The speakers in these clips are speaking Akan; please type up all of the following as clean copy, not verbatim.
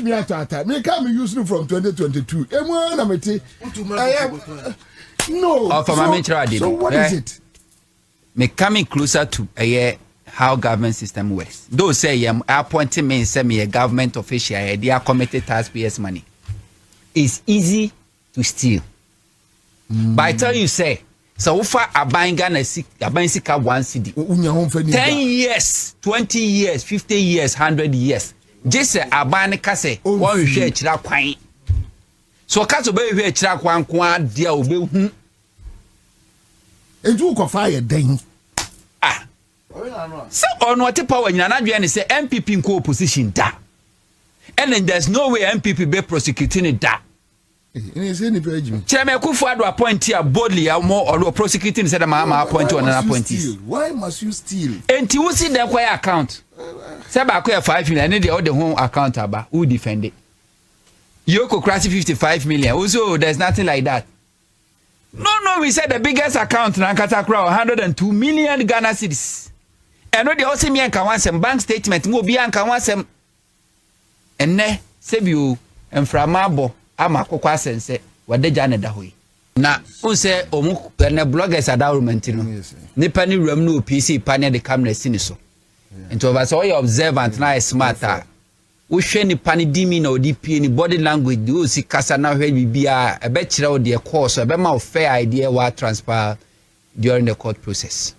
me Atta. Me come use from 2022. No. So what is it? Me coming closer to how government system works. Those say appointing me say me a government official, they are committed taxpayers' money. It's easy to steal. But I tell you, say, so far a buying Ghana a buying sika 1 cedi. 10 years, 20 years, 50 years, 100 years. Just a buying kase one share chira kwan. So kaso be hwe chira kwan kwa dia obehu. Eju ko fire den. So on what power nyana dwe say MPP in opposition da. And then there's no way MPP be prosecuting it da. Chairman Akufo Addo appoint here boldly more or prosecuting said Mahama appoint to another appointee. Why must you steal? And you see the choir account. Say ba 5 million and the home account aba who defend it. Yoko crash 55 million. Also there's nothing like that. No, we said the biggest account na Katakra 102 million Ghana cedis. And no they also me can want some bank statement mo bi an can want some enne sebiu enframabo ama kokwa asense wadeja ne da hoyi na unse omu na bloggers adawrement no nipa ni ram no PC panel the camera sini so into over so you observant na smarter wo hwe nipa ni dimi na odp ni body language do si kasa na hwe bibia e be kire wo de course e be ma fair idea wa transfer during the court process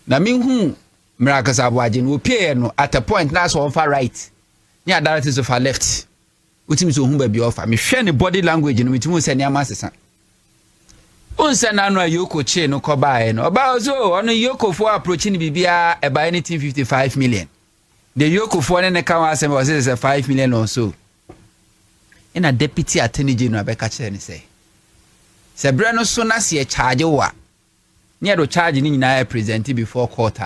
na minhu miracle Aboagye no pie no at a point na so on far right near directors of our left utimi so hu ba bi offer me hwe ne body language no mitimi se ne amasesa unse na no ayoko che no kobae no oba so ono yoko for approaching bibia e buy anything 55 million the yoko for ne kan asem was say 5 million or so in a deputy attorney general be ka che ne say se bre no so na se charge wa near do charge ni nyina present before court.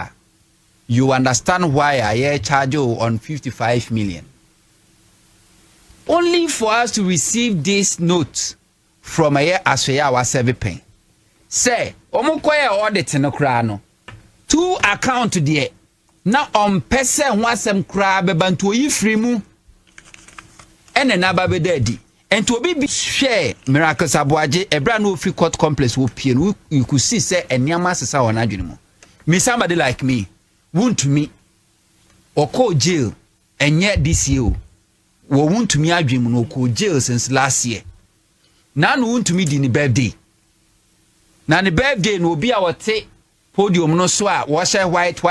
You understand why I charge you on 55 million. Only for us to receive this note from a asaya wa 7 pen. Say, omukoya audit no kra no. 2 account there. Na on person wasem kra bebanto yi free mu. Ene na ba be dedi. And to be share Miracle Aboagye a brand new free court complex wo pie no you could see say eniama sesa wona adwene mu. Me somebody like me Wontumi or call jail and yet this year Wontumi adwene mu no call jail since last year. Now no Wontumi di ni birthday. Na ni birthday no obi a wote podium no so a wo share white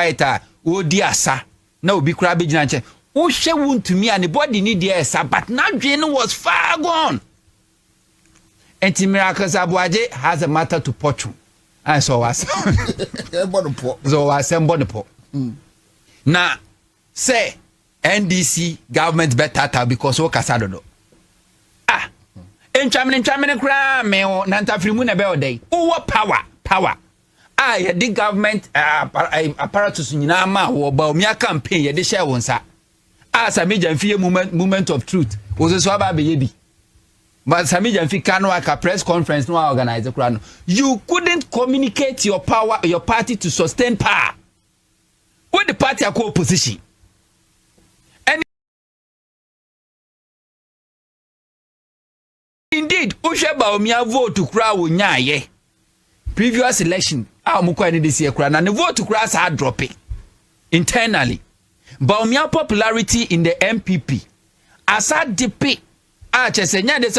o di asa na obi kura be gina nche wo hwe Wontumi and the body need there asa but now adwene was far gone. Enti Miracle Aboagye has a matter to portray. And so was so was po. Now say NDC government better because o kasado do. Enchame kra me nanta frimu na be odai. O power. Ye the government apparatus nyina ma wo Bawumia campaign ye de share wonsa. Sammy Gyamfi movement of truth. O so aba be ye bi. But Sammy Gyamfi Kano press conference no organize kra no. You couldn't communicate your power, your party to sustain power. When the party are co-opposition. And indeed, Usha Bawumia vote to cry wo nyaye. Previous election, muko any this year cry na the vote to cry are dropping internally. Bawumia popularity in the MPP. Asante Bediatuo AG, there's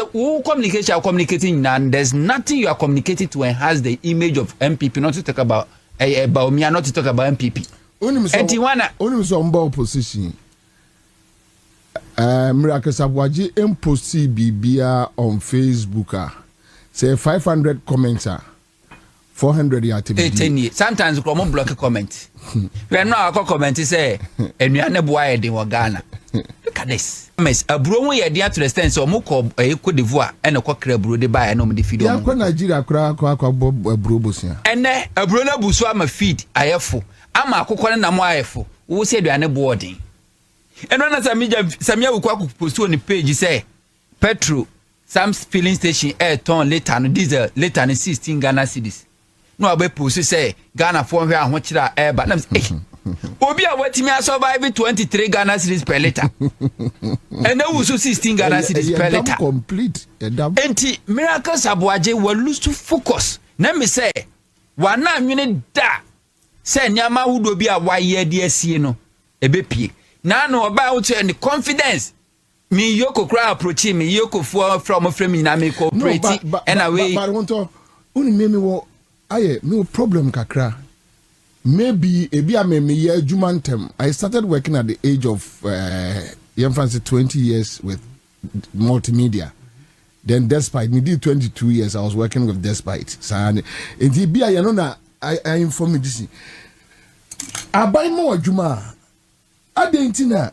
a communicating and there's nothing you are communicating to enhance the image of MPP, not to talk about Bawumia, not to talk about MPP. Only some opposition. Miracle Aboagye imposti bibia on Facebook. Say 500 comments. 400 ya TV. Sometimes we come block a comment. We are not a comment say and we are never wired in Ghana. Look at this. Miss a bro we are to the extent so muko a Cote d'Ivoire and a cockre bro de buy no me feed on Nigeria kwa bro bosia. And a bro na buso am feed ayefo. Ama akokore na mo ayefo. Wo say aduane boarding. And when Sammy will Kwaku post on the page say petrol some filling station air ton later no diesel later 16 Ghana cedis. No abe post say Ghana for where and what air but Obi a watimi a survive 23 Ghana cedis per liter. And now also 16 Ghana cedis per liter. Complete. Enti miracles Aboagye will lose to focus. Na me say, wana nwene da. Say nyama hudo bi a waye de asie no. Ebepie. Na no oba out and confidence. Me yoko cry approach me yoko from me na me cooperate and away. But want to only me aye me problem kakra. Maybe me jumantem. I started working at the age of Gyamfi 20 years with multimedia. Then despite me did 22 years I was working with despite. So and I inform me this. I buy more juma. Adentina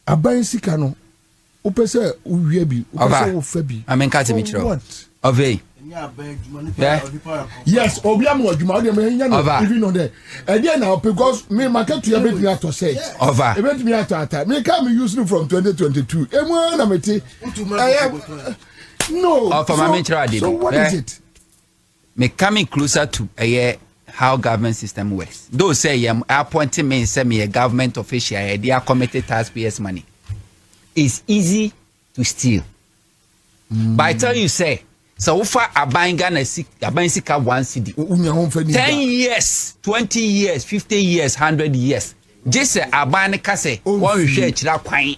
I buy sikano. Upese uyebi. Upese ufebi. I mean kati mitro. What? Ove. Yes, Obiamu Juma, even on there. And then now, because me market to everything me to say. Over. Event me at me come use it from 2022. No. So what is it? Me coming closer to how government system works. Those say appointing me say me a government official, they are committed taxpayers' money. It's easy to steal. But I tell you, say. So far, a buying Ghana sika 1 cedi. 10 years, 20 years, 50 years, 100 years. Just a buying kase one share chira kwan.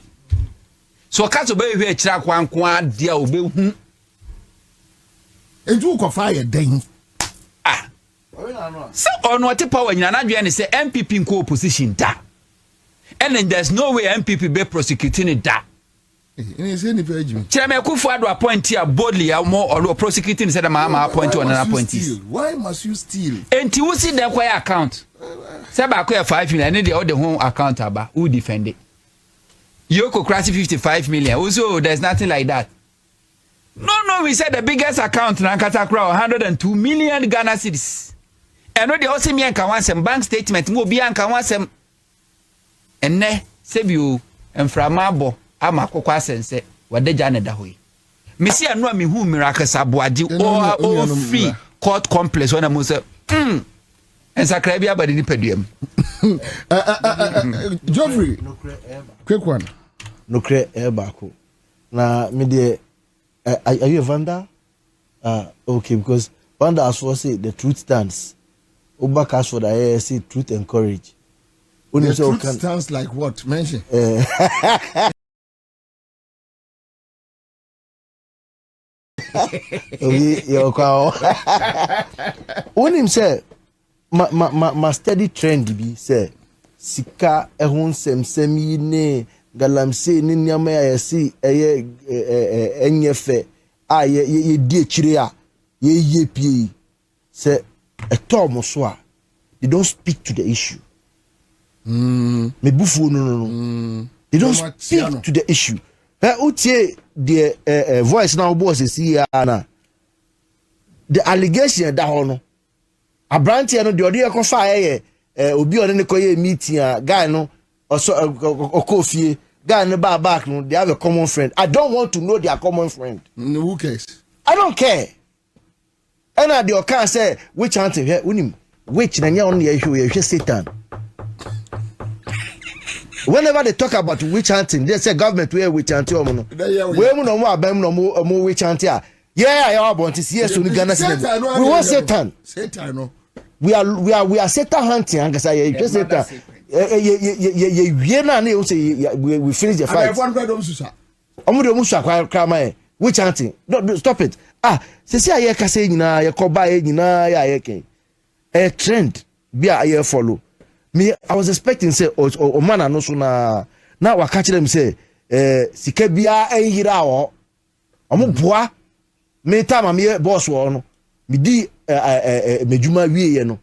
So kaso be hwe chira kwan kwan dia obe Eju ko fire den. Ah. So on what power nyina na dwe ne say MPP nko opposition da. And then there's no way MPP be prosecuting it da. Chairman Akufo Addo appoint here boldly more or prosecuting said Mahama appoint to another appointee. Why must you steal? And you see the choir account. Say ba choir 5 million and the home account aba who defend it. Yoko crash 55 million. Also there's nothing like that. No, we said the biggest account na Katakra 102 million Ghana cedis. And no the also me can want some bank statement mo bi can want some enne save you and framabo ama kokwa sense wadeja ne da hoyi mesi anu ami hu miracles Aboagye or free court complex when am say ensakra bia badi ni paduam Geoffrey Kweku Annan no kre baako na me de are you a Vanda okay, because Vanda as for say the truth stands Obaka as for the say truth and courage the truth stands like what mention when him say my steady trend be say sika ehun semsemi ne galamsey ne nyama ya si enyefe ye di echire a ye pie say etom so a they don't speak to the issue me bufu no they don't speak to the issue utie the voice now boss is here na the allegation da ho no abrantie no de ode e ko fa obi one ne ko ye meeting a guy no okofie guy no back no they have a common friend. I don't want to know their common friend. Who cares? I don't care. And I the can say which auntie here unim which na nya on ye Satan. Whenever they talk about witch hunting, they say government we witch hunting. We no more abem no more witch hunting. Yeah, want is yes only Ghana. We want Satan. Satan no. We are Satan hunting. And say you Satan. We finish the fight. Witch hunting. No, stop it. Say I can say nyina ye koba nyina ya ken. A trend be a follow. Me, I was expecting say o man no so na wa catch them say sika bia enhira wo omo boa me time me boss wo no me di medjuma wieye no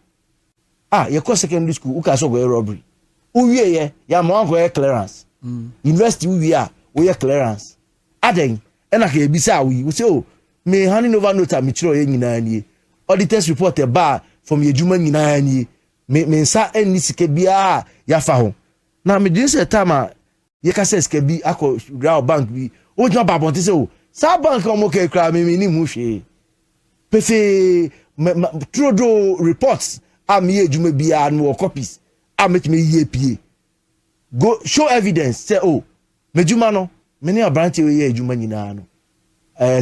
ye ko secondary school uka so go robbery u wieye ya mo go clearance university u wie a we clearance aden na ka ebisa we say oh me handing over note me chiro ye nyina nie auditors report e ba from ye djuma nyina nie me sa eni sike bia ya fa ho na me din se tama ye ka se sike bi akọ real bank bi o jwa ba bonte se o sa bank o mo ke kra me ni mu hwe pefe trodo reports am ye djuma bia no copies I make me ye go show evidence say oh mejuma no many abranche we ye ejuma nyina no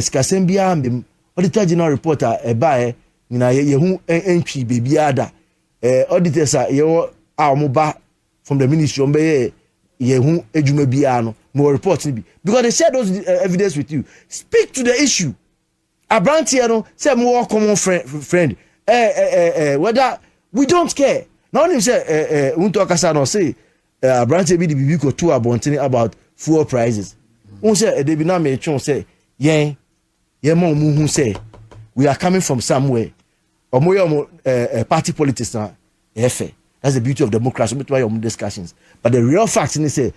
skasem bia mbem auditor general reporter eba nyina ye hu entwi baby ada auditors a ye amoba from the ministry ombe ye hu ejuma bia no more report bi because they share those evidence with you. Speak to the issue. Abranche no say more common friend whether we don't care. Now when you say unto akasa no say Abranche bi the bibi ko to abontene about fuel prices. Won say dey bi na me twon say yen ma mu hu say we are coming from somewhere. Omo party politics na efe. That's the beauty of democracy. With why discussions. But the real fact is say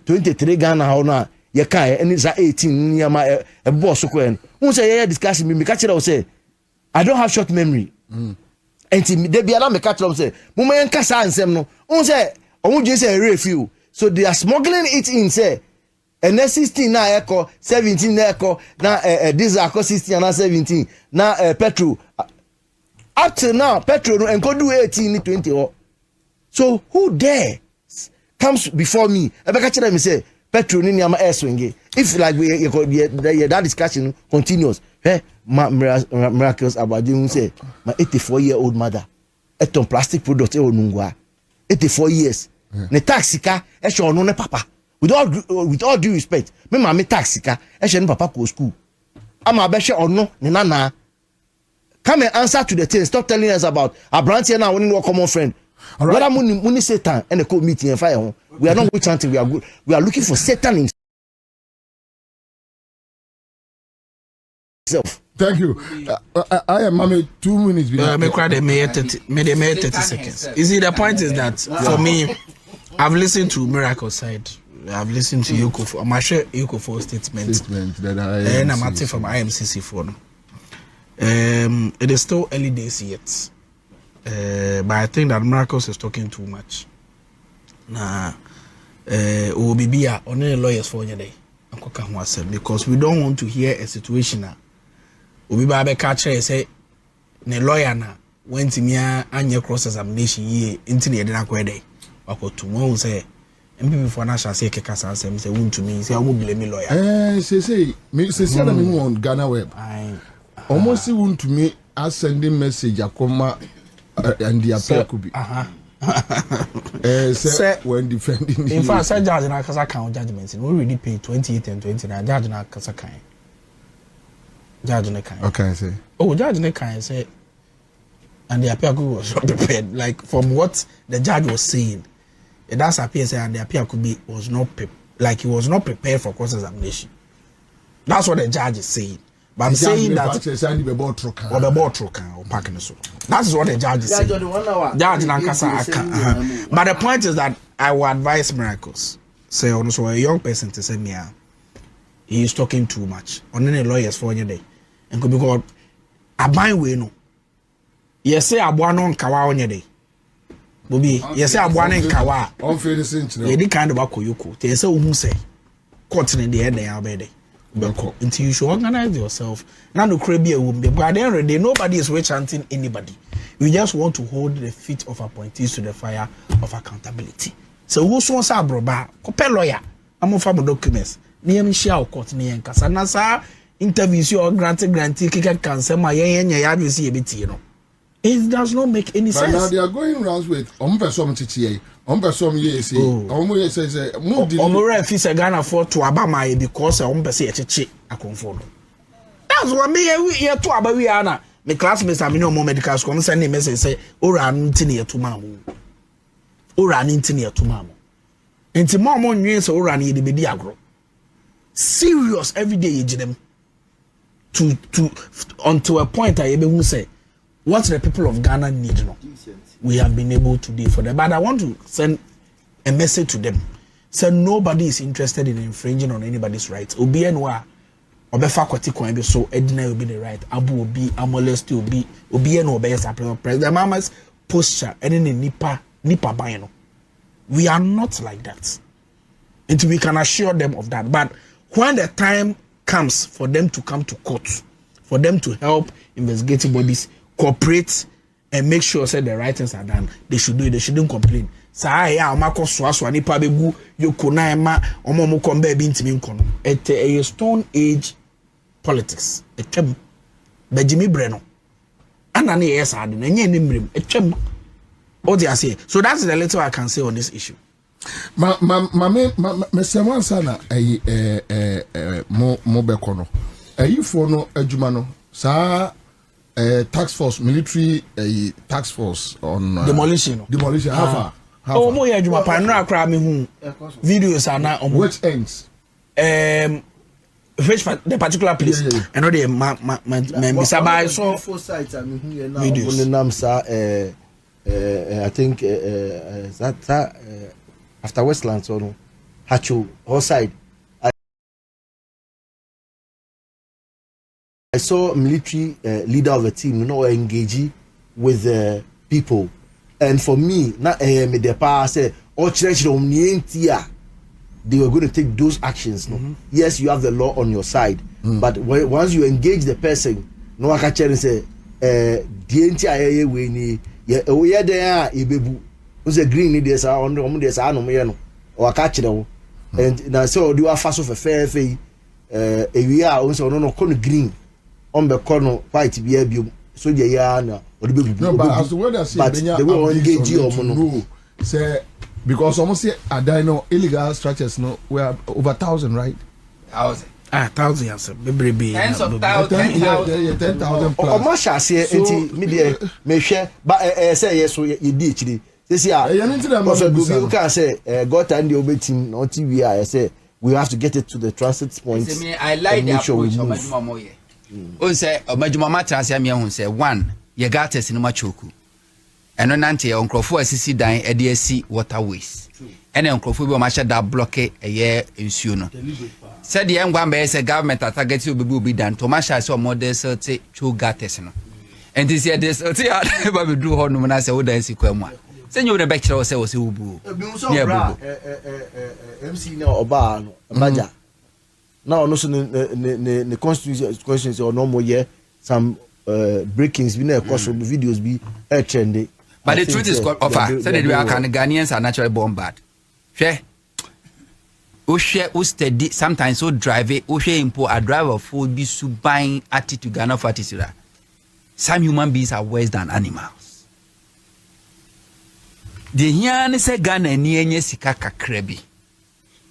23 Ghana how na ye kai and it's 18 nyama e boss ko en. Won say ye discussion me catch it say I don't have short memory. Enti de bia na me catch say mo men kasa ansem no. Won say omo dwe say refill. So they are smuggling it in say and 16 na eko 17 na eko na diesel eko 16 na 17 na petrol up till now petrol no enko do 18 ni 20 oh. So who dare comes before me ebeka kire me say petrol ni am swing if like we that discussion continues miracles Aboagye who say my 84-year-old mother eton plastic product e onungwa 84 years ne taxika e show no ne papa with all due respect me mama taxika e show ne papa ko school ama be show ono ne nana come and answer to the thing. Stop telling us about Abranche now when no common friend. All right. Whether muni Satan and a co meeting and fire. We are not witch hunting. We are good. We are looking for Satan himself. Thank you. I am Mami 2 minutes. Me cry the may 30 seconds. You see, the point is that for me, I've listened to Miracle Side. I've listened to Yoko. I'm sure Yoko for statement that and I'm acting from IMCC for them. It is still early days yet, but I think that Miracles is talking too much. Nah, be only lawyers for your day because we don't want to hear a situation now. We be catcher say, ne lawyer na went to me and cross examination ye into the dinner day. Or tomorrow say, and people for national say Kekasa say Wontumi say I will blame me lawyer. Say me on Ghana web. Almost Wontumi as sending message akoma and the appeal could be. Say when defending. In fact, say judge na kasa kan judgment. We already pay 28 and 29. Judge na kasa kan. Judge na kan. Okay, say. Oh, judge na kan say. And the appeal was not prepared. Like from what the judge was saying, it does appear say and the appeal could be was not like he was not prepared for cross examination. That's what the judge is saying. But I'm saying that that is what the judge is saying. Judge Nankasa. But the point is that I will advise Miracles. Say also a young person to say me, he is talking too much. On any lawyers for your day, and could be called a buy we no. Yes, say Abuano and Kawa on your day. Bobby, yes, say Abuano and Kawa. All fair sense. Any kind of Akoyoko. They say who say, caught in the end they are better. Until you should organize yourself. Now the crabby won't be. But at the end of the day, nobody is witch hunting anybody. We just want to hold the feet of appointees to the fire of accountability. So who's wants our broba? Copy lawyer. I'm on family documents. Name share court name. Kasanasa interviews you or granted kika cancel my you see a bit, you know. It does not make any sense. Now they are going rounds with person TTA. Person yes, almost says Omore fees a Ghana for to Abama because person a conform. That's what me here to Abawiana. My classmates are no more medical school send a message say, or an intinia to mamu. Or an intinia to mamu. And tomorrow years or an the Bediagro. Serious every day, them to onto a point I even say. What the people of Ghana need, no, we have been able to do for them. But I want to send a message to them. Say nobody is interested in infringing on anybody's rights. Obi enwa, obefa kwati kwa ebe so edina will be the right. Abu obi, amolesti obi enwa obeyes apply president. Mama's posture, any nipa bayano. We are not like that. And we can assure them of that. But when the time comes for them to come to court, for them to help investigating bodies cooperate and make sure say the right things are done, they should do it. They shouldn't complain. saa ya omako soaso nipa begu yoko na ema omo komba bi ntimi nkono a stone age politics etwam bajimi bre no ana na yes ade na nye ne mrem etwam odiase. So that's the little I can say on this issue. Me someone sana mo bekono fo no adwuma no sa tax force military tax force on demolition how far mo ya adwuma pa no akra me hu videos ana which ends which the particular place and no dey me sabai so sites I mean here now videos I think that after Westlands or no Hacho all side I saw a military leader of the team, engaging with people, and for me, not me the power say, otchere they were going to take those actions. No, yes, you have the law on your side, but once you engage the person, no otchere say, DNT aye we ni we there ibebu. Who's a green need this on this no or otchere, and now so do a fast of a fair fee. We are also no green. On the corner white be a so ya na no, but as the word I say they will engage you no say because almost say a dino illegal structures no we are over 1,000 right 1,000 yes be tens of thousands 10,000 plus o ma sha say enti me dey me hwe ba say yes so ye di chiri say you can say got and the obetim no TV I say we have to get it to the transit point. I like the approach of Majumamoye. On say Majumama Transia me say one ye gates in Machoku. And on Nante on Crofo assisi dan EDC waterways. And on Crofo be masha that block a year in Suno. Said the young one say government target will be done. Tomasha so model say two gates no. And this year this we do hono na say oda si kwamwa. Say you the bechere say was ubu. MC na oba no baja. Now also the constituency or no more year some breakings be na course videos be trendy. But the truth is offer said we are Ghanaians are naturally born bad. Share steady sometimes so drive import a driver for be buying attitude Ghana for attitude. Some human beings are worse than animals. The here say Ghana ni enye sika kakra bi.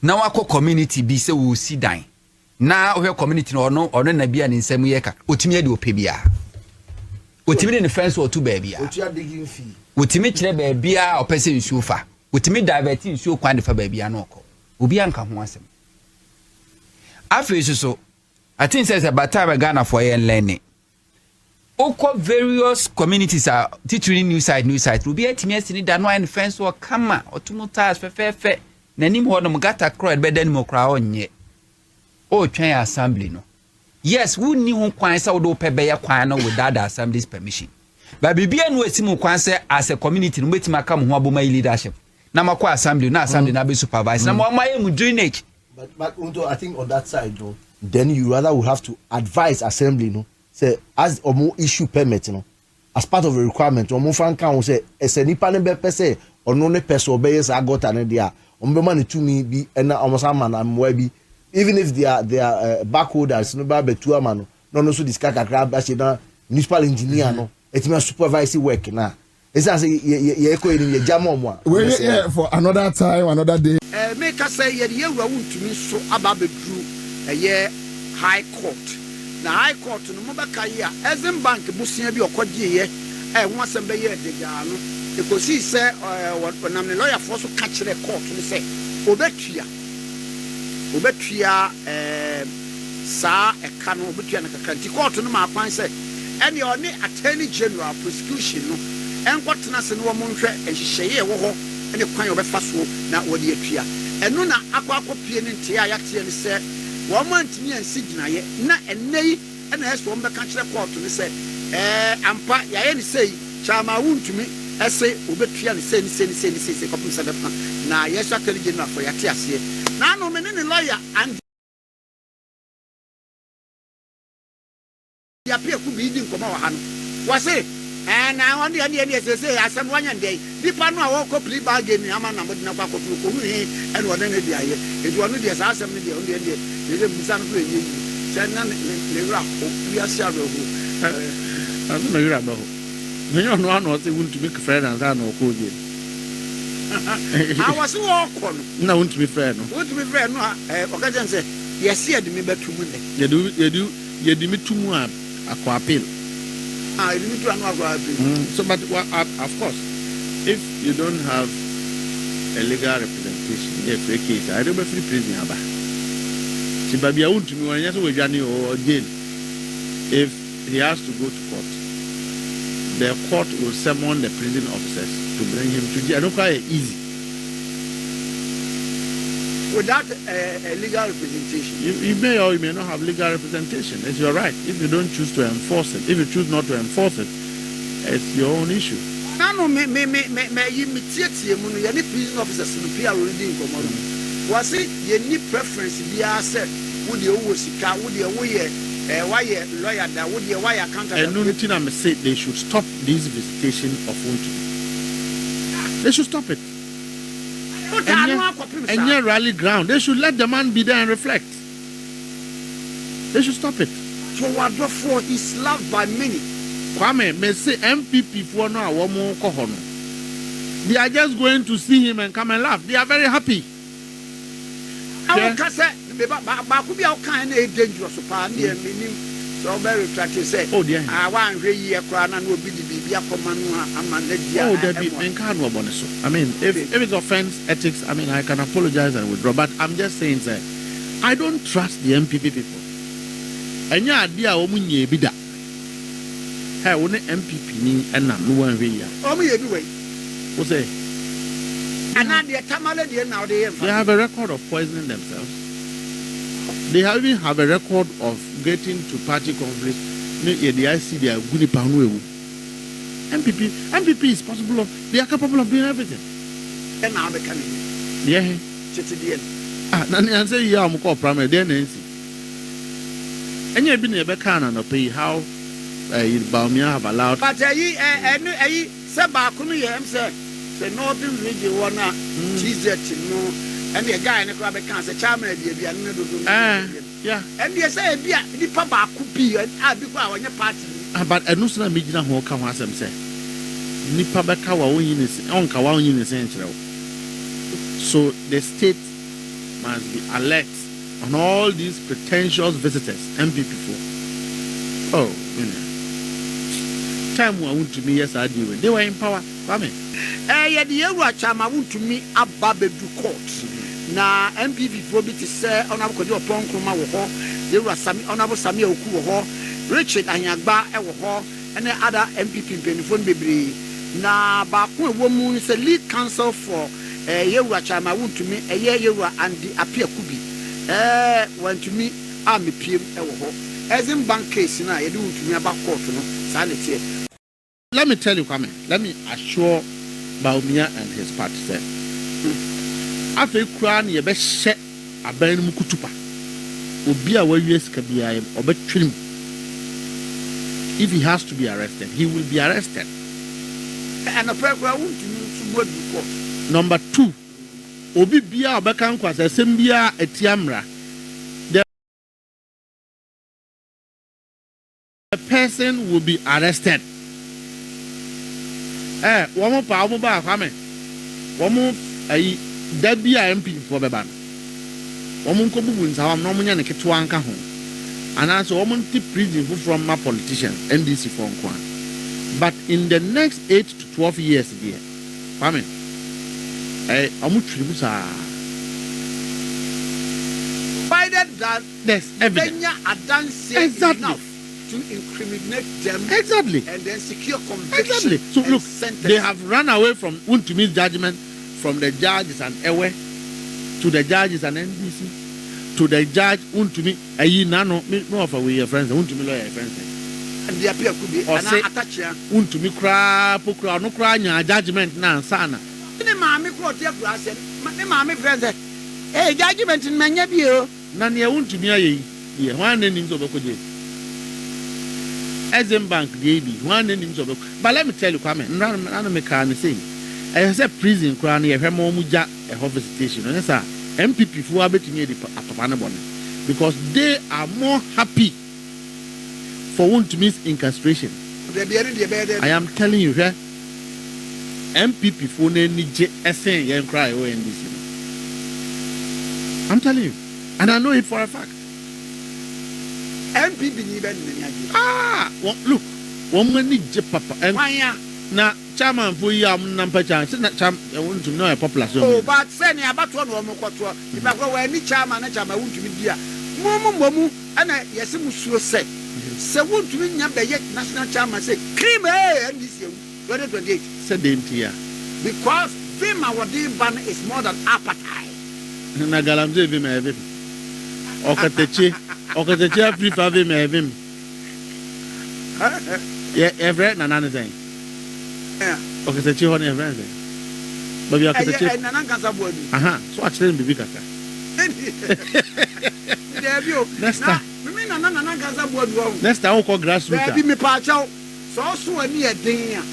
Na wako community bi say we see dying. Na ohe community no na bia ni nsem ye ka otimi de opebia otimi de fence or two baby a otua digging fee otimi kire baby a opese nsuo fa otimi divert nsuo kwan de fa baby a no okọ obi anka ho asem afesu so I think says about time Ghana for yen learning oko various communities are teaching new side obi atimi asini da no and fence or kama otumutars fe nanim ho no gata crowd be dan mo kra onye o twen assembly no yes we ni ho kwan say we do pe be ya kwan no without the assembly's permission but bibia no esimu kwan say as a community no metima ka mo ho aboma leadership na makwa assembly na be supervise na mo mu drainage but I think on that side though then you rather would have to advise assembly no say as omo issue permit no as part of a requirement omo fan kan say esenipa ne be pese ono ne pese obeye sa gota ne dia omo man to me bi na omo sa man amwa bi even if they are backholders no ba betu ama no so discuss kakra ba she na municipal engineer no etime supervise work na esa say ye ko ye jam omo a we for another time another day make us say ye wura Wontumi so aba bedru ye high court na high court no mo ba kai a Exim Bank busia bi okodie ye ho asem be ye deja no e ko si say nam ne lawyer for so catch the court no say obetua sa eka no obetua na kakanti court no ma kwan say ene oni attorney general prosecution no enkotena se no mo nhwe ehihye wo ho ene kwan obefa so na wodi atua eno na akopie ne ntia yakte ne se wo mo antimi ansi ginaye na enei ena eso mo beka kire court no se ampa yaye ne sei chama Wontumi ese obetua ne se kopum se befa na yeso attorney general for yakte ase na no me ne lawyer and ya pia ku bi di nkoma wa ha no wa se And I want the idea to say, as some one day, the panel walk up the bargain, Yaman, but not Paco, and what then it was one of the assassin, the only idea, the son of the Shannon, the rock, we are shadow. I don't know you're about. You don't know what they want to make a friend and I know Koji. I was so awkward. No, want to be friend. Want to be friend, no, Occasion said, yes, you me better to win. You do me too much. Aquapil. I need to know. So, but of course, if you don't have a legal representation, if a case, I don't be free prison. See, baby, I want to me when you're Johnny or jail. If he has to go to court, the court will summon the prison officers to bring him to jail. I don't quite easy. Without a legal representation, you may or you may not have legal representation. It's your right. If you don't choose to enforce it, if you choose not to enforce it, it's your own issue. No, me prison officers in the already in command. Was it you need preference? Be said, would you always would you why lawyer that would you why account? And no thing I say they should stop this visitation of Wontumi. They should stop it. And near rally ground, they should let the man be there and reflect. They should stop it. So what for is loved by many. Kwame may say MPP for now one more kohono. They are just going to see him and come and laugh. They are very happy. I can say, but could be all kind of dangerous upon me and meaning. So very attractive say, oh dear, I want to hear Kwaku Annan will be the baby command. Oh, there be incarnate bonus. I mean, if it's offense ethics, I mean, I can apologize and withdraw. But I'm just saying, sir, I don't trust the MPP people. And yeah, idea omunye bida. Hey, only MPP ni and no one way. Oh, me anyway. What's it? And now they have a record of poisoning themselves. They even have a record of getting to party conflicts. MPP is possible of, they are capable of doing everything. And now they can. Yeah. Nani answer you am call primary then Nancy. And you have been a becana no pay how Bawumia have allowed. But Sabakunu say the northern region wanna tease that no. And the guy in the crab cancer, charming, yeah. And you say, the papa could be an abiqua on your party. But a Nusra Mijina who come as them say. Nipabakawa on Kawan in the central. So the state must be alert on all these pretentious visitors, MPP4. Oh, time won't to me, yes, I do. They were in power. Come yeah, the Chama won't to me a Babedu court. Na MPP for be to say Honorable Kojo Kyeremanteng wo they were Sammy Honorable Sammy Oku wo Richard Anyagba e wo and other MPP benefon bebre na ba ko ewo mu is a lead counsel for Yewura Chama Wontumi Yewura and the Apia Kubi Wontumi am piem e wo as in bank case na ye do Wontumi aba court no sanity. Let me tell you, Kwame, let me assure Bawumia and his party that after Kran ye be she aban mu kutupa obi a wa US ka bia ye obetwem. If he has to be arrested, he will be arrested. And a program won't to court. Number 2, obi bia obeka nkwasa asem bia etiamra. The person will be arrested. Womo pa womo ba Kwame. Womo ayi Debbie MP for Beban. Woman Kobu Sawam no Munya Ketwanka home. And also woman tip prison from my politician, NDC for Kwan. But in the next 8 to 12 years, dear, Kwame, Amutribusa. Provided that there's evidence exactly enough to incriminate them exactly and then secure conviction. Exactly. So look, they have run away from Wontumi's judgment. From the judges and Ewe to the judges and NDC to the judge Wontumi nano no of we your friends Wontumi lawyer friends and the appear could be an attachment Wontumi cry pokra no cry nya judgment na sana ni maami ko tie kura se ni maami friends judgment manya bio na ne Wontumi ayi ye wan ni nzo bekoje Exim Bank DB, one name of but let me tell you, Kwame, none me can say. I said prison crown here, Muja, a home visitation. And that's MPP who are betting the Atapanabon because they are more happy for Wontumi's incarceration. I am telling you, here, MPP for any and cry or NDC. I'm telling you, and I know it for a fact. MPP look, woman need papa and now chairman for number chance. I want to know a popular song. Oh, but send about one woman. If I go any chairman, I want to be dear. Momu, and I yes, Monsieur said. So want to win yet national chairman say, cream and this year, 2028. Said here. Because fame our day ban is more than appetite. Na galamsey vi me evim. Okateche free for vi me evim. Yeah, every na thing. Yeah. Okateche ho na every thing. But we okateche. Na kasa boadu. Aha, so actually bibi kaka. Next time. Me na kasa boadu. Next time we call grassroots. Be me pa chaw. So ani e den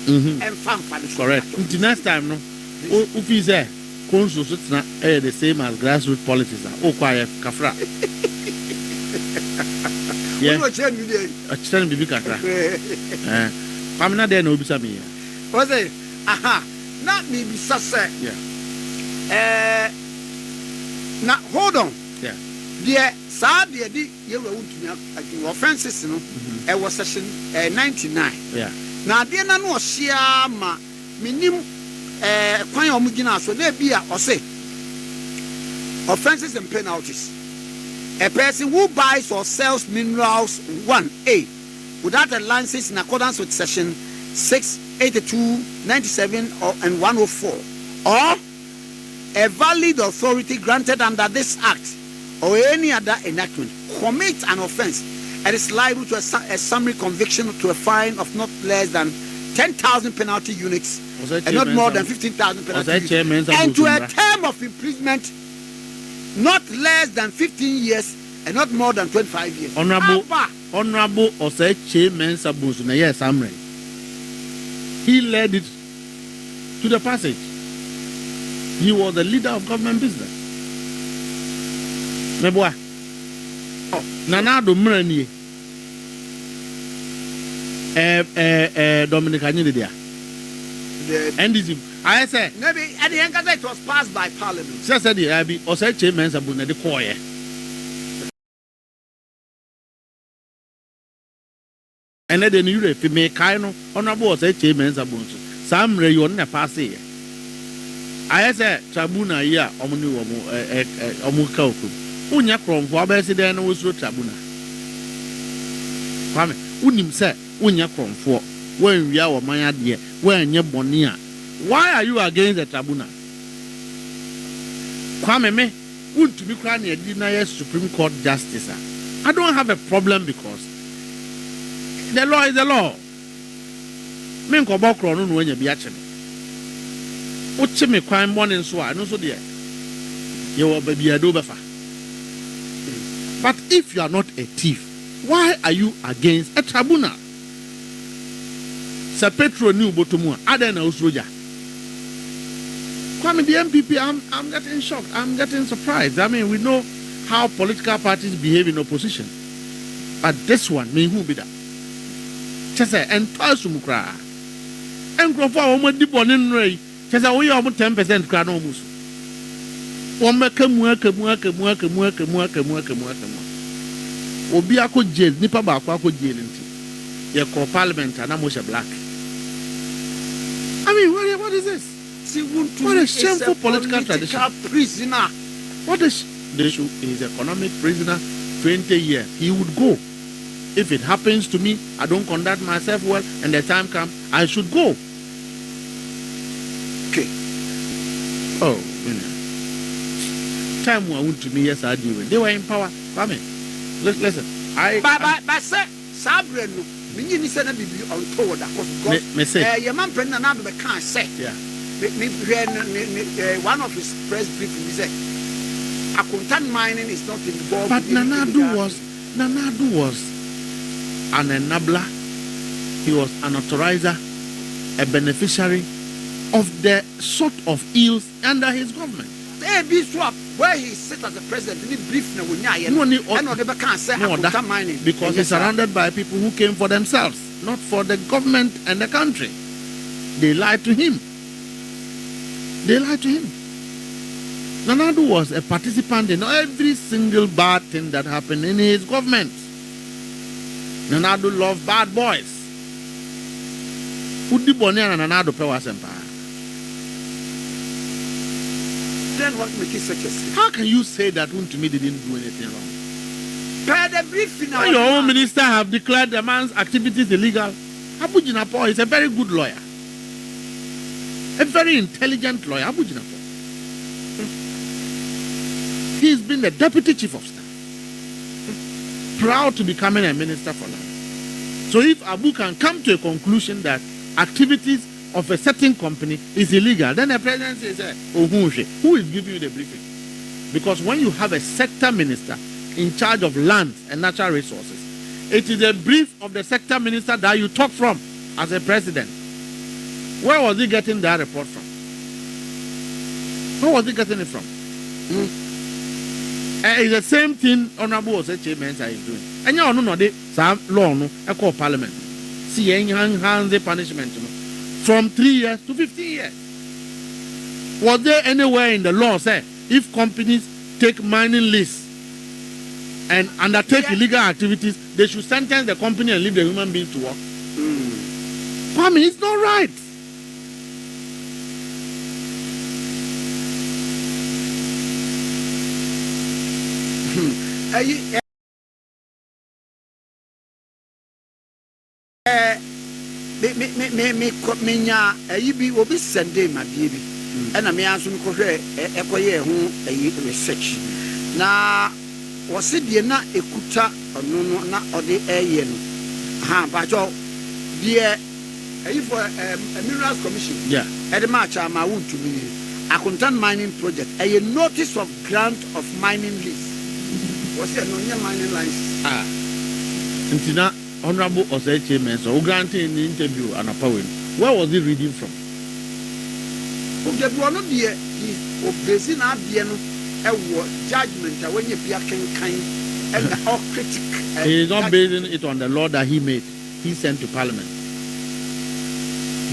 and fan. Correct. Until next time no. Ufi say Consul the same as grassroots politics. Oh, quiet, Kafra. Yeah, a channel Bibi Kafra. I'm not there, no, Bisami. Was it? Aha, not me, Sassa. Yeah. Now, hold on. Yeah. Dear, sad, dear, you were to offenses, no, it was session 99. Yeah. Now, dear, no, Shiama, minimum. Kwan omugina so na bia or say offenses and penalties. A person who buys or sells minerals 1A without a license in accordance with section 682, 97 and 104 or a valid authority granted under this act or any other enactment commits an offense and is liable to a summary conviction to a fine of not less than 10,000 penalty units and not more than 15,000 penalty units, and to a term of imprisonment not less than 15 years and not more than 25 years. Honorable Osei Chairman Sabus na yes Sammy. He led it to the passage. He was the leader of government business. Meboa. Nana do mrani. Dominic Anyidia. And this I said maybe at the end it was passed by parliament. Just said I be Osei Chairman Sabus na the choir. And then you if me kind of honorable Osei Chairman Sabus. Some re you na pass here. I said tribuna here omu kauku. Unya kromfo abesi den no so tribuna. Kwame unim say unya kromfo when we are man ade when nye boni a. Why are you against the tribuna? Kwame me Wontumi kra na edi na yes Supreme Court justice. I don't have a problem because the law is the law. Me nkobo kro no anya bi ache me. Uche me kwan morning so a no so de. Ye wo ba biado befa. But if you are not a thief, why are you against a tribunal? Sir Petro ni ubotomu ada na usroja. Kwame the MPP, I'm getting shocked. I'm getting surprised. I mean, we know how political parties behave in opposition. But this one, me who be that? Just say, and twice mukra. And crop for woman deep on in ray. Just say, we are 10% crown almost. One make a work. Obiako jail, nipa baako jail into. Your call parliament and I'm black. I mean, what is this? What a shameful political tradition. Prisoner. What is the issue? He's economic prisoner, 20 years. He would go. If it happens to me, I don't conduct myself well, and the time comes, I should go. Okay. Oh, time went to me, yes, I do. They were in power. Come in. Listen. But sir, Sabre, you said that you on told that because your man pregnant now can't say. Yeah. One of his press briefing, he said, Akuntan mining is not involved. But Nanadu was an enabler he was an authorizer, a beneficiary of the sort of ills under his government. Where he sits as a president, he brief because he's surrounded by people who came for themselves, not for the government and the country. They lied to him. Nana Addo was a participant in every single bad thing that happened in his government. Nana Addo loved bad boys. Nana Addo Then what makes it such a sin? How can you say that Wontumi didn't do anything wrong? When your own minister have declared the man's activities illegal, Abu Jinapo is a very good lawyer. A very intelligent lawyer, Abu Jinapo. He's been the deputy chief of staff. Proud to becoming a minister for life. So if Abu can come to a conclusion that activities of a certain company is illegal, then the president says, oh, who is giving you the briefing? Because when you have a sector minister in charge of lands and natural resources, it is a brief of the sector minister that you talk from as a president. Where was he getting that report from? Where was he getting it from? It's the same thing Honorable Otchere is doing. And you know some law no call parliament. See enhance the punishment from 3 years to 15 years. Was there anywhere in the law say if companies take mining lease and undertake illegal activities, they should sentence the company and leave the human beings to work? I mean, it's not right. Menya ayibi obi sende ma biebi na me anso nkɔhwɛ ekoye ho ayi research na wɔse die na ekuta ɔno no na ɔde ɛyɛ no ha bajo die ayi for minerals commission ɛde ma cha ma Wontumi Akontan mining project a notice of grant of mining lease was no mining license Ntina Honorable Otchere mentioned who granted in the interview and a poem. Where was he reading from? The one of the obeying our piano judgment when you be a kind and all critic. He is not basing it on the law that he made. He sent to Parliament.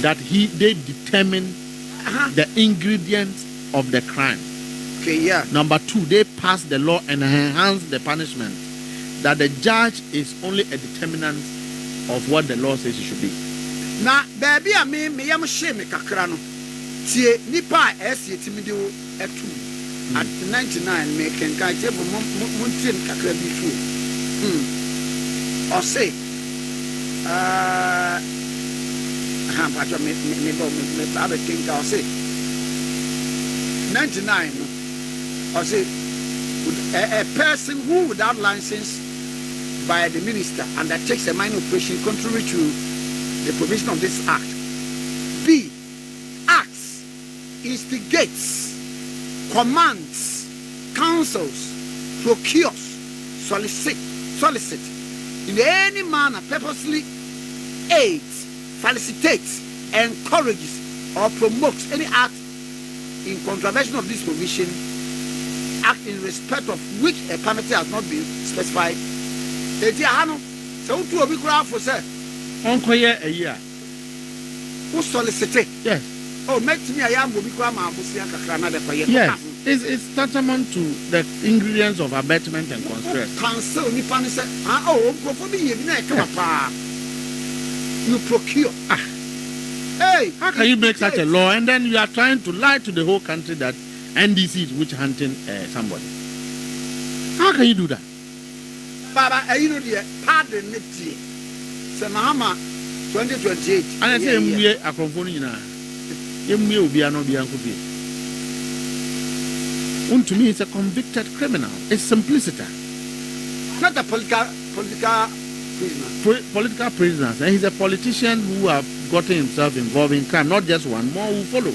That they determine the ingredients of the crime. Okay, yeah. Number 2, they pass the law and enhance the punishment. That the judge is only a determinant of what the law says it should be. Now, baby, I mean, me am shame kakrano. Tie nipa esi etimido etu at 99 me can kai table muntin kakra bi fu. Or say but me baba think I'll say 99 or say a person who without license by the minister undertakes a mining operation contrary to the provision of this act. B. Acts, instigates, commands, counsels, procures, solicit in any manner purposely aids, felicitates, encourages, or promotes any act in contravention of this provision, act in respect of which a penalty has not been specified. So to be for say, Uncle, a year. Who solicited? Yes. Oh, make me a young will become a yes. It's tantamount to the ingredients of abetment and conspiracy. Counsel, Nipan said, oh, go for me, you procure. Hey, how can you make such a law and then you are trying to lie to the whole country that NDC is witch hunting somebody? How can you do that? Baba, you know the pardon it. Say Mahama 2028. And I say we are confounding. You be an obiankubi. Wontumi is a convicted criminal. It's simplicity. Not a political prisoner. Political prisoners. And he's a politician who have gotten himself involved in crime. Not just one, more will follow.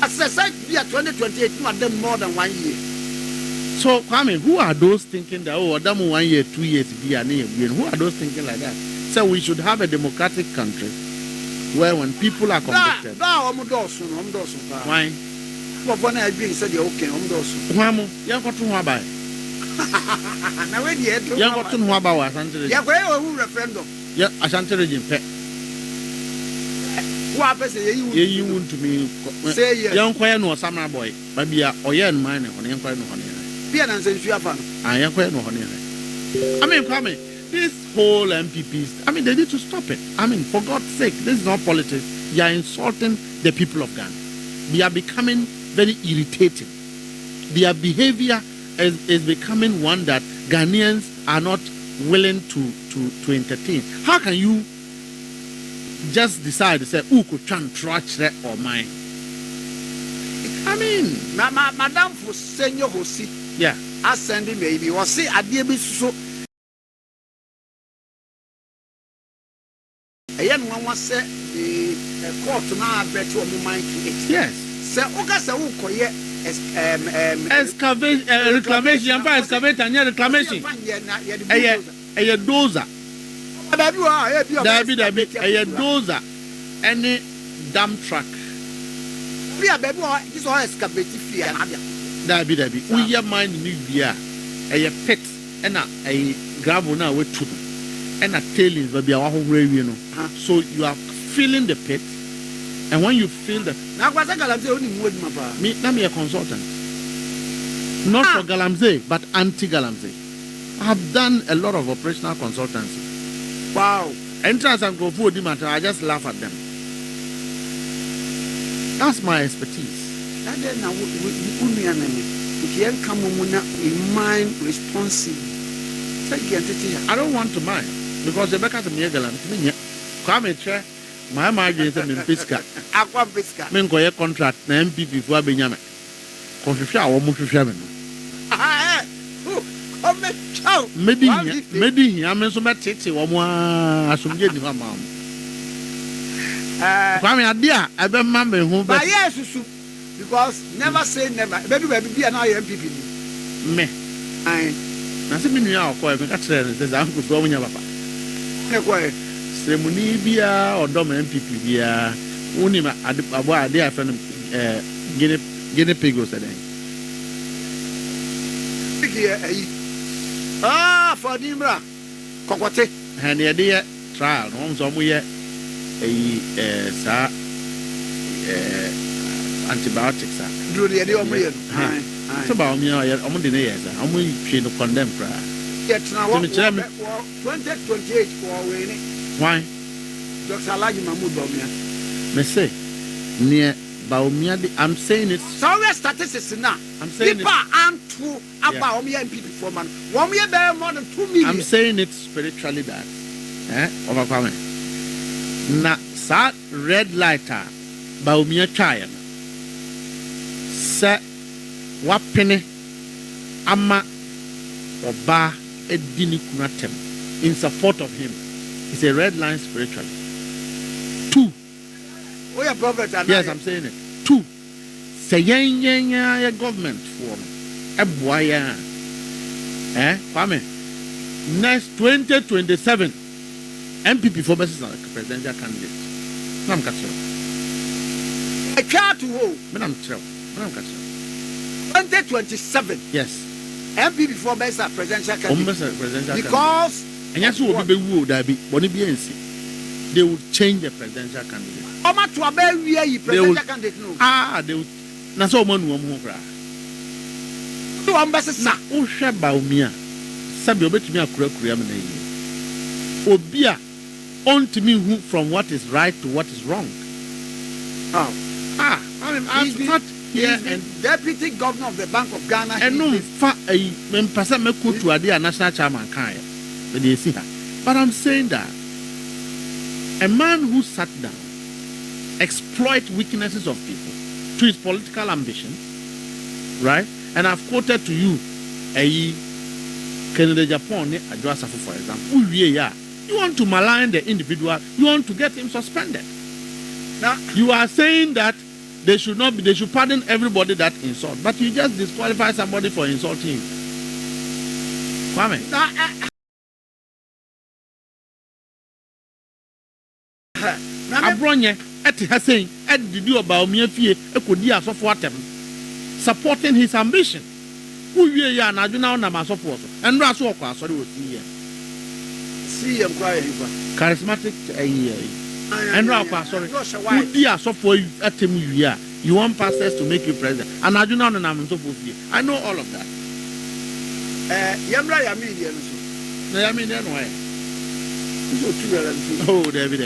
As I said, we are 2028, not them more than 1 year. So, Kwame, who are those thinking that, oh, Adamu 1 year, 2 years, be an year? Who are those thinking like that? So we should have a democratic country where when people are convicted. Why? Why? You got to know now where you got to know about Asante. Yeah, where referendum? Yeah, Asante regime. What happens? You want to me say young choir no summer boy, but be a oyen mine on young choir no honey. Be an answer if you have fun. I am choir no honey. I mean, Kwame, this whole MPPs, I mean, they need to stop it. I mean, for God's sake, this is not politics. You are insulting the people of Ghana. They are becoming very irritating. Their behavior is becoming one that Ghanaians are not willing to entertain. How can you just decide to say, who could try and trash that or mine? I mean, Madame for senior Hosi, yeah, I send him maybe or say I dear be so. A young one was said the court now bet to a mind to it. Yes, Sir Ogasa Ukoye excavation, reclamation, excavate and reclamation. A dozer. A dozer. Any dump truck. We are baby, this all excavated free and Dabi. We are mind new beer. A pit and a gravel now with two. And a tailings will be our whole you know. So you are filling the pit. And when you fill the now what's a galamsey only wood mapa? Me, I'm a consultant. Not for galamsey, but anti-galamsey. I have done a lot of operational consultancy. Wow. Entrance and go for them, I just laugh at them. That's my expertise. That then now we can't come on mind responsive. I don't want to mind because the back of me galamsey. Come and share. My margin is a Pisca. Aqua Pisca. Mengo contract, na MPP for Benyame. Confisha or Mushaman. Maybe I'm so much titty or more as some getting her mom. Kwame Addo, I bet Mamma who by yes, because never say never. Baby, be an MPP. Me. I said, me now, quite a says Uncle Bawumia Papa. Ceremony bia or dom MPP bia unima Aboagye friend guinea pig was then. For Dimra Kokote and the idea trial homes on we antibiotics. Do the idea of me. It's about me, I'm the years. I'm going to condemn cry. Yet now 2028 for winning. Why? Dr. Mahamadu Bawumia. Me say near Bawumia. I'm saying it. So we statistics now. I'm saying people aren't true about Bawumia and people for man. 1 year bear more than 2 million. I'm saying it spiritually that. Overcoming. Na sa red lighter Bawumia child. Sa wapene ama oba edini kunatem in support of him. It's a red line spiritually. 2. Oh, yeah, prophet. Yes, I'm saying it. 2. Say, yeah, government form. A boy, Kwame. Next 2027, MPP for presidential candidate. I'm catching. A car to hold. I'm catching. 2027. Yes. MPP for presidential candidate. Because. And yes, will be wood, I be one BNC. They will change the presidential candidate. How much to a very presidential candidate? They will. Na so man who cry. No ambassador. Oh, Bawumia. Sabi obet me akura kura me na yi. Obia on to me who from what is right to what is wrong. I've thought here and deputy governor of the Bank of Ghana. And no fa when person me go to a national chairman kan. But I'm saying that a man who sat down, exploit weaknesses of people to his political ambition, right? And I've quoted to you Kennedy Agyapong, for example. You want to malign the individual, you want to get him suspended. Now you are saying that they should not be. They should pardon everybody that insult. But you just disqualify somebody for insulting. Kwame. Abronye eti ha saying did you about Bawumia fie ekodi asofo atem supporting his ambition. Who ye ya na adwuna na masofo so. Enro aso okwa asori wo see see em kwa charismatic Enro akwa asori. Who di asofo atem wi you want pastors to make you president. And adwuna na masofo fie. I know all of that. Yamra yamini enu so. Na yamini enu why? Oh, David.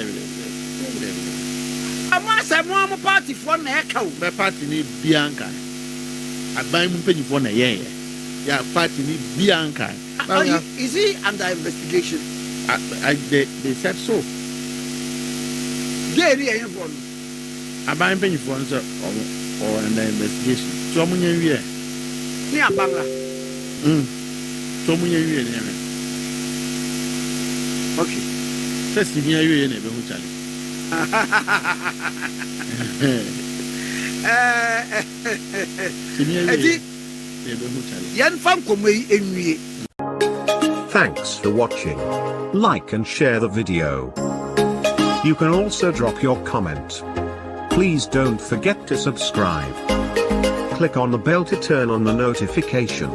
I'm a party for na eka o. My party ni Bianca. I buy mu penny for na yeah. Yeah, party ni Bianca. Is he under investigation? They said so. Get here for. I buy penny for or under investigation. So I'm here. Ni abanga. So I'm here. Okay. First thing here na be hu chale. Thanks for watching. Like and share the video. You can also drop your comment. Please don't forget to subscribe. Click on the bell to turn on the notification.